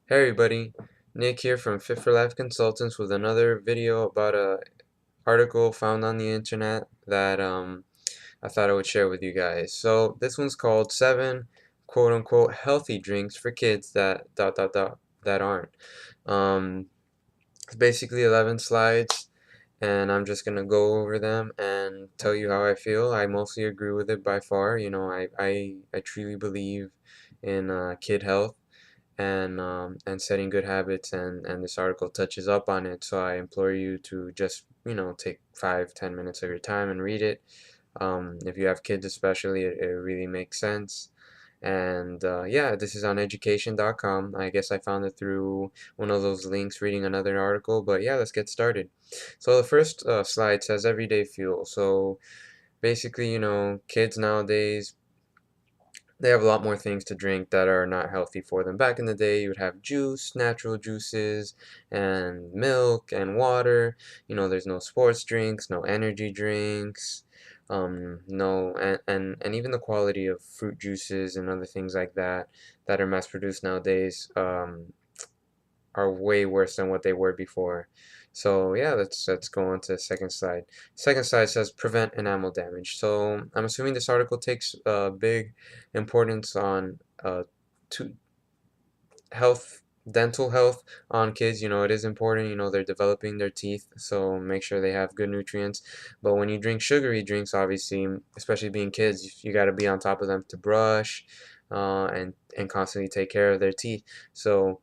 Hey everybody, Nick here from Fit for Life Consultants with another video about a article found on the internet that I thought I would share with you guys. So this one's called 7 quote unquote healthy drinks for kids that that aren't. It's basically 11 slides and I'm just gonna go over them and tell you how I feel. I mostly agree with it by far. I truly believe in kid health and setting good habits, and this article touches up on it, so I implore you to just take 5-10 minutes of your time and read it. If you have kids especially, it really makes sense. And yeah, this is on education.com. I guess I found it through one of those links reading another article, but yeah, let's get started. So the first slide says everyday fuel. So basically, kids nowadays, they have a lot more things to drink that are not healthy for them. Back in the day, you would have juice, natural juices, and milk and water. There's no sports drinks, no energy drinks, no, and even the quality of fruit juices and other things like that are mass produced nowadays are way worse than what they were before. So yeah, let's go on to the second slide. Second slide says prevent enamel damage. So I'm assuming this article takes big importance on to health, dental health on kids. It is important. They're developing their teeth, so make sure they have good nutrients. But when you drink sugary drinks, obviously, especially being kids, you got to be on top of them to brush and constantly take care of their teeth. So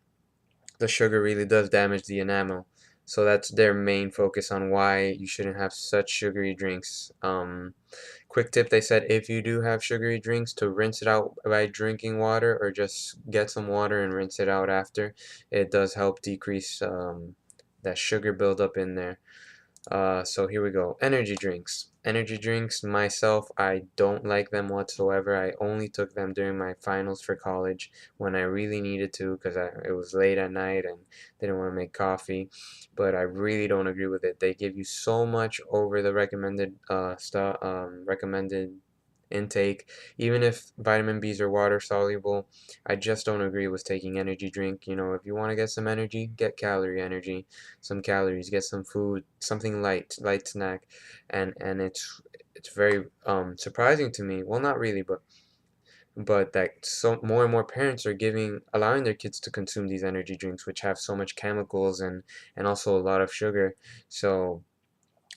the sugar really does damage the enamel. So that's their main focus on why you shouldn't have such sugary drinks. Quick tip, they said if you do have sugary drinks, to rinse it out by drinking water or just get some water and rinse it out after. It does help decrease that sugar buildup in there. So here we go. Energy drinks. Energy drinks, myself, I don't like them whatsoever. I only took them during my finals for college when I really needed to because it was late at night and didn't want to make coffee. But I really don't agree with it. They give you so much over the recommended intake. Even if vitamin B's are water soluble, I just don't agree with taking energy drink. If you want to get some energy, get calorie energy, some calories, get some food, something light snack, and it's very surprising to me. Well, not really, but that so more and more parents are allowing their kids to consume these energy drinks, which have so much chemicals and also a lot of sugar. So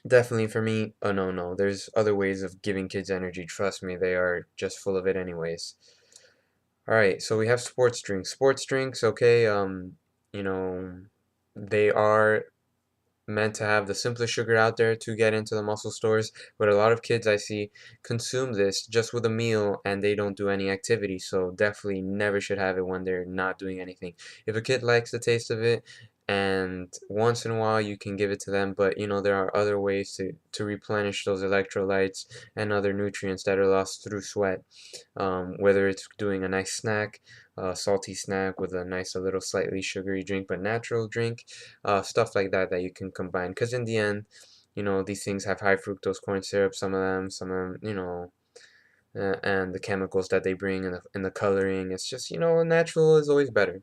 definitely for me, a no. There's other ways of giving kids energy. Trust me, they are just full of it anyways. All right, so we have sports drinks. Sports drinks, okay, you know, they are meant to have the simplest sugar out there to get into the muscle stores, but a lot of kids I see consume this just with a meal and they don't do any activity, so definitely never should have it when they're not doing anything. If a kid likes the taste of it and once in a while you can give it to them, but there are other ways to replenish those electrolytes and other nutrients that are lost through sweat, whether it's doing a nice snack, a salty snack with a nice, a little slightly sugary drink, but natural drink, stuff like that you can combine. Because in the end, these things have high fructose corn syrup, some of them, and the chemicals that they bring in the coloring. It's just, natural is always better.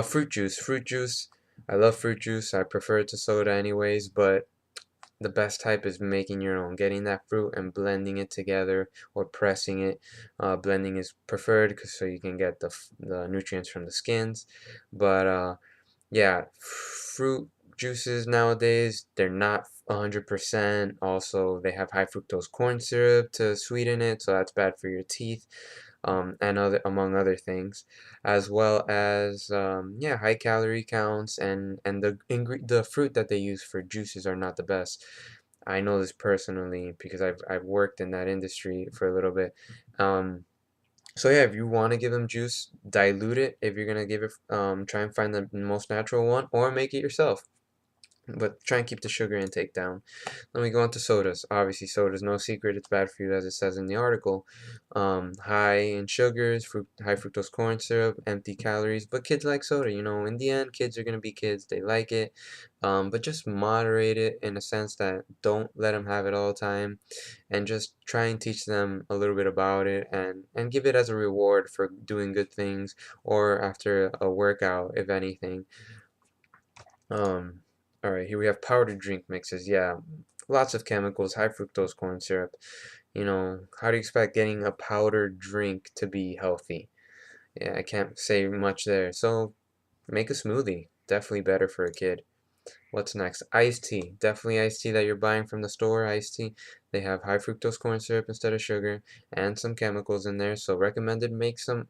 Fruit juice. I love fruit juice. I prefer it to soda anyways, but the best type is making your own, getting that fruit and blending it together or pressing it. Blending is preferred because so you can get the nutrients from the skins. But yeah, fruit juices nowadays, they're not 100%. Also, they have high fructose corn syrup to sweeten it, so that's bad for your teeth, and among other things, as well as yeah, high calorie counts, and the fruit that they use for juices are not the best. I know this personally because I've worked in that industry for a little bit. So yeah, if you want to give them juice, dilute it. If you're gonna give it, try and find the most natural one, or make it yourself. but try and keep the sugar intake down. Then we go on to sodas. Obviously, soda's no secret, it's bad for you, as it says in the article. High in sugars, high fructose corn syrup, empty calories, but kids like soda. In the end, kids are going to be kids. They like it, but just moderate it in a sense that don't let them have it all the time, and just try and teach them a little bit about it, and give it as a reward for doing good things, or after a workout, if anything. Um, all right, here we have powdered drink mixes. Yeah, lots of chemicals, high fructose corn syrup. How do you expect getting a powdered drink to be healthy? Yeah, I can't say much there. So make a smoothie. Definitely better for a kid. What's next? Iced tea. Definitely iced tea that you're buying from the store. Iced tea. They have high fructose corn syrup instead of sugar and some chemicals in there. So recommended make some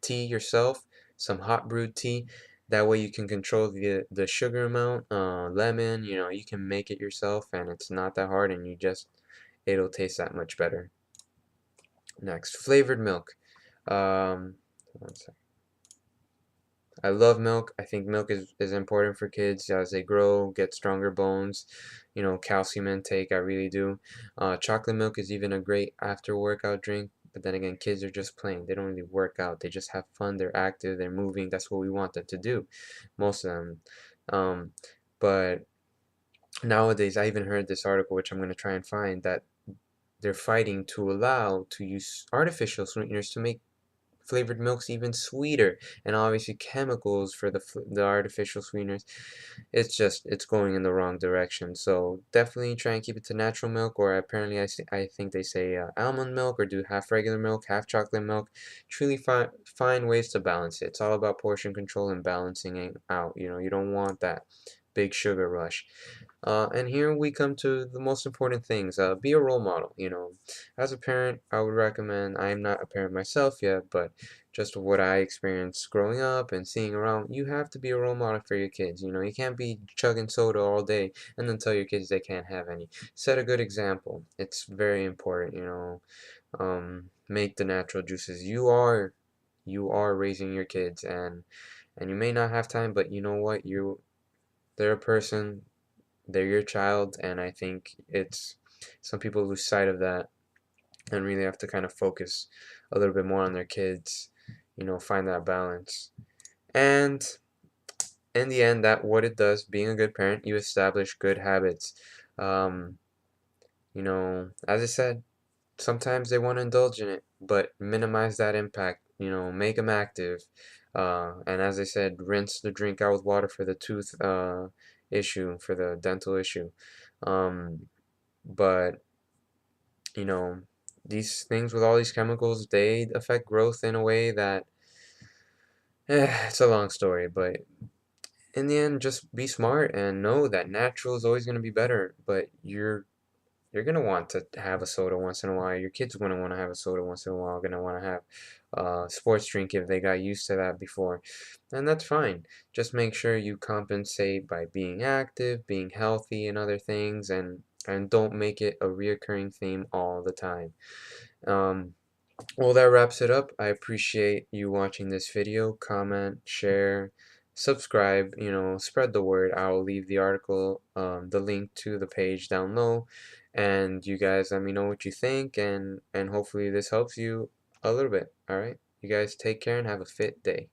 tea yourself, some hot brewed tea. That way you can control the sugar amount, lemon, you can make it yourself and it's not that hard and it'll taste that much better. Next, flavored milk. One sec. I love milk. I think milk is important for kids as they grow, get stronger bones, calcium intake. I really do. Chocolate milk is even a great after workout drink. But then again, kids are just playing. They don't really work out. They just have fun. They're active. They're moving. That's what we want them to do, most of them. Um, but nowadays, I even heard this article, which I'm going to try and find, that they're fighting to allow to use artificial sweeteners to make flavored milks even sweeter, and obviously chemicals for the artificial sweeteners. It's going in the wrong direction. So definitely try and keep it to natural milk, or apparently I think they say almond milk, or do half regular milk, half chocolate milk. Truly find ways to balance it. It's all about portion control and balancing it out. You don't want that big sugar rush. And here we come to the most important things. Be a role model. As a parent, I would recommend, I am not a parent myself yet, but just what I experienced growing up and seeing around, you have to be a role model for your kids. You can't be chugging soda all day and then tell your kids they can't have any. Set a good example. It's very important. Make the natural juices. You are raising your kids, and you may not have time, but you know what? They're a person, they're your child, and I think some people lose sight of that and really have to kind of focus a little bit more on their kids, find that balance. And in the end, that what it does, being a good parent, you establish good habits. Um, as I said, sometimes they want to indulge in it, but minimize that impact. Make them active. And as I said, rinse the drink out with water for the tooth issue, for the dental issue. Um, but you know, these things with all these chemicals, they affect growth in a way that, it's a long story, but in the end, just be smart and know that natural is always going to be better, but you're gonna want to have a soda once in a while. Your kids are gonna want to have a soda once in a while. Gonna want to have sports drink if they got used to that before, and that's fine. Just make sure you compensate by being active, being healthy, and other things, and don't make it a reoccurring theme all the time. Um, well, that wraps it up. I appreciate you watching this video. Comment, share, subscribe, spread the word. I'll leave the article, the link to the page down low. And you guys let me know what you think, and hopefully this helps you a little bit. All right? You guys take care and have a fit day.